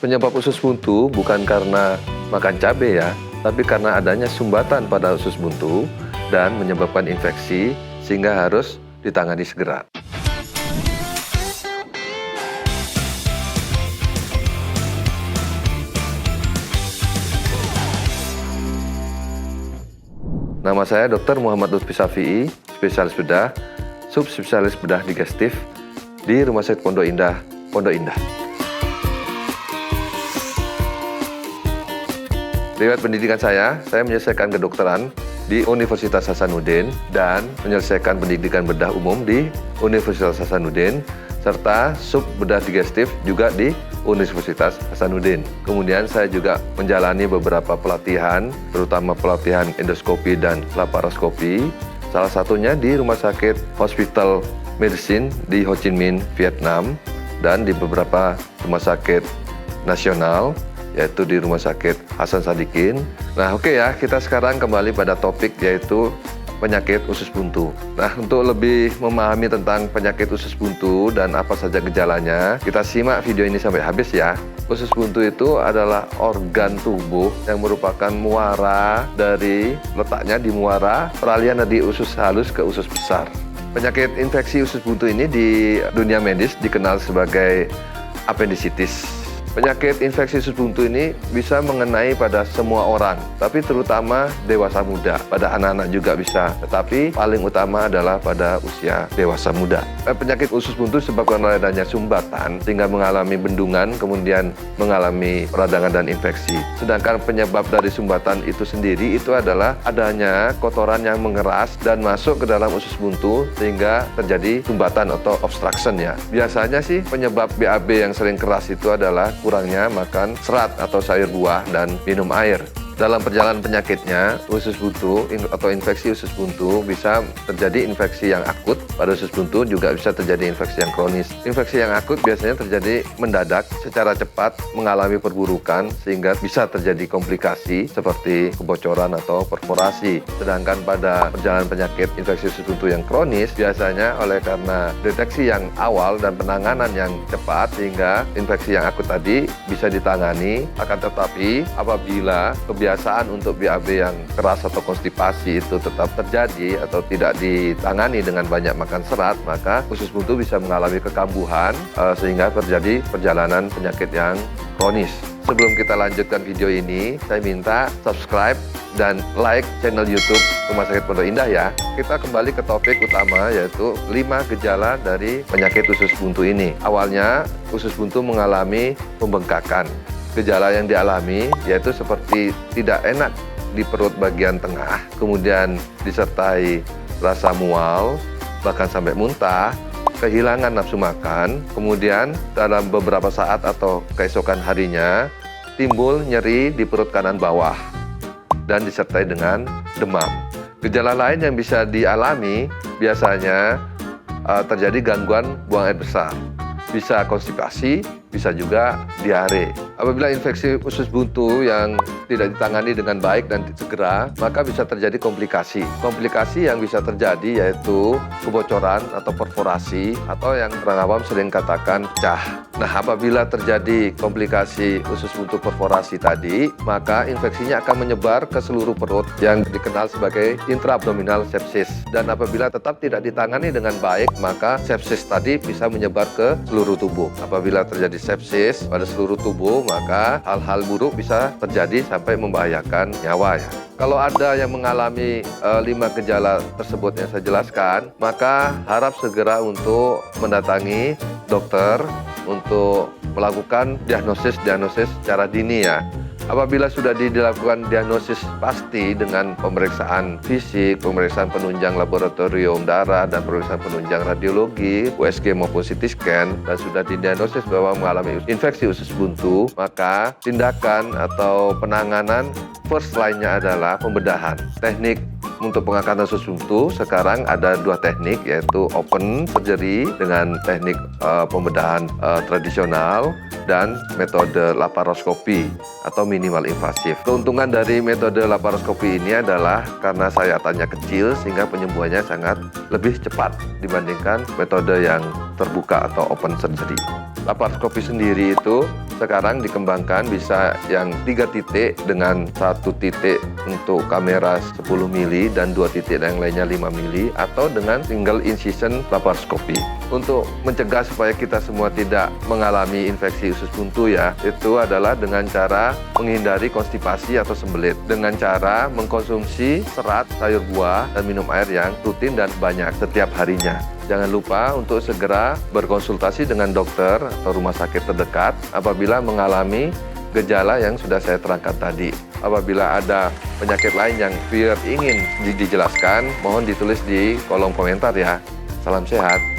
Penyebab usus buntu bukan karena makan cabai ya, tapi karena adanya sumbatan pada usus buntu dan menyebabkan infeksi sehingga harus ditangani segera. Nama saya Dr. Muhammad Lutfi Syafi'i, spesialis bedah, subspesialis bedah digestif di Rumah Sakit Pondok Indah, Pondok Indah. Riwayat pendidikan saya menyelesaikan kedokteran di Universitas Hasanuddin dan menyelesaikan pendidikan bedah umum di Universitas Hasanuddin serta sub bedah digestif juga di Universitas Hasanuddin. Kemudian saya juga menjalani beberapa pelatihan, terutama pelatihan endoskopi dan laparoskopi, salah satunya di Rumah Sakit Hospital Medicine di Ho Chi Minh, Vietnam, dan di beberapa rumah sakit nasional, yaitu di Rumah Sakit Hasan Sadikin. Nah oke ya, kita sekarang kembali pada topik yaitu penyakit usus buntu. Nah untuk lebih memahami tentang penyakit usus buntu dan apa saja gejalanya, kita simak video ini sampai habis ya. Usus buntu itu adalah organ tubuh yang merupakan muara dari, letaknya di muara peralihan dari usus halus ke usus besar. Penyakit infeksi usus buntu ini di dunia medis dikenal sebagai apendisitis. Penyakit infeksi usus buntu ini bisa mengenai pada semua orang, tapi terutama dewasa muda. Pada anak-anak juga bisa, tetapi paling utama adalah pada usia dewasa muda. Penyakit usus buntu disebabkan oleh adanya sumbatan, sehingga mengalami bendungan, kemudian mengalami peradangan dan infeksi. Sedangkan penyebab dari sumbatan itu sendiri itu adalah adanya kotoran yang mengeras dan masuk ke dalam usus buntu, sehingga terjadi sumbatan atau obstruction ya. Biasanya sih penyebab BAB yang sering keras itu adalah kurangnya makan serat atau sayur buah dan minum air. Dalam perjalanan penyakitnya, usus buntu atau infeksi usus buntu bisa terjadi infeksi yang akut pada usus buntu, juga bisa terjadi infeksi yang kronis. Infeksi yang akut biasanya terjadi mendadak, secara cepat mengalami perburukan sehingga bisa terjadi komplikasi seperti kebocoran atau perforasi. Sedangkan pada perjalanan penyakit infeksi usus buntu yang kronis biasanya oleh karena deteksi yang awal dan penanganan yang cepat sehingga infeksi yang akut tadi bisa ditangani. Akan tetapi apabila kebiasaan untuk BAB yang keras atau konstipasi itu tetap terjadi atau tidak ditangani dengan banyak makan serat, maka usus buntu bisa mengalami kekambuhan sehingga terjadi perjalanan penyakit yang kronis. Sebelum kita lanjutkan video ini, saya minta subscribe dan like channel YouTube Rumah Sakit Pondok Indah ya. Kita kembali ke topik utama, yaitu 5 gejala dari penyakit usus buntu ini. Awalnya usus buntu mengalami pembengkakan. Gejala yang dialami yaitu seperti tidak enak di perut bagian tengah, kemudian disertai rasa mual, bahkan sampai muntah, kehilangan nafsu makan, kemudian dalam beberapa saat atau keesokan harinya timbul nyeri di perut kanan bawah dan disertai dengan demam. Gejala lain yang bisa dialami biasanya terjadi gangguan buang air besar, bisa konstipasi, bisa juga diare. Apabila infeksi usus buntu yang tidak ditangani dengan baik dan segera, maka bisa terjadi komplikasi. Komplikasi yang bisa terjadi yaitu kebocoran atau perforasi, atau yang orang awam sering katakan pecah. Nah, apabila terjadi komplikasi usus buntu perforasi tadi, maka infeksinya akan menyebar ke seluruh perut yang dikenal sebagai intraabdominal sepsis. Dan apabila tetap tidak ditangani dengan baik, maka sepsis tadi bisa menyebar ke seluruh tubuh. Apabila terjadi sepsis pada seluruh tubuh, maka hal-hal buruk bisa terjadi sampai membahayakan nyawa ya. Kalau ada yang mengalami 5 gejala tersebut yang saya jelaskan, maka harap segera untuk mendatangi dokter untuk melakukan diagnosis secara dini ya. Apabila sudah dilakukan diagnosis pasti dengan pemeriksaan fisik, pemeriksaan penunjang laboratorium darah, dan pemeriksaan penunjang radiologi, USG maupun CT scan, dan sudah didiagnosis bahwa mengalami infeksi usus buntu, maka tindakan atau penanganan first line-nya adalah pembedahan. Teknik untuk pengangkatan usus buntu sekarang ada 2 teknik, yaitu open surgery dengan teknik pembedahan tradisional dan metode laparoskopi atau minimal invasif. Keuntungan dari metode laparoskopi ini adalah karena sayatannya kecil sehingga penyembuhannya sangat lebih cepat dibandingkan metode yang terbuka atau open surgery. Laparoskopi sendiri itu sekarang dikembangkan bisa yang 3 titik dengan 1 titik untuk kamera 10 mili dan 2 titik yang lainnya 5 mili atau dengan single incision laparoskopi. Untuk mencegah supaya kita semua tidak mengalami infeksi usus buntu ya, itu adalah dengan cara menghindari konstipasi atau sembelit, dengan cara mengkonsumsi serat, sayur buah, dan minum air yang rutin dan banyak setiap harinya. Jangan lupa untuk segera berkonsultasi dengan dokter atau rumah sakit terdekat apabila mengalami gejala yang sudah saya terangkan tadi. Apabila ada penyakit lain yang ingin dijelaskan, mohon ditulis di kolom komentar ya. Salam sehat.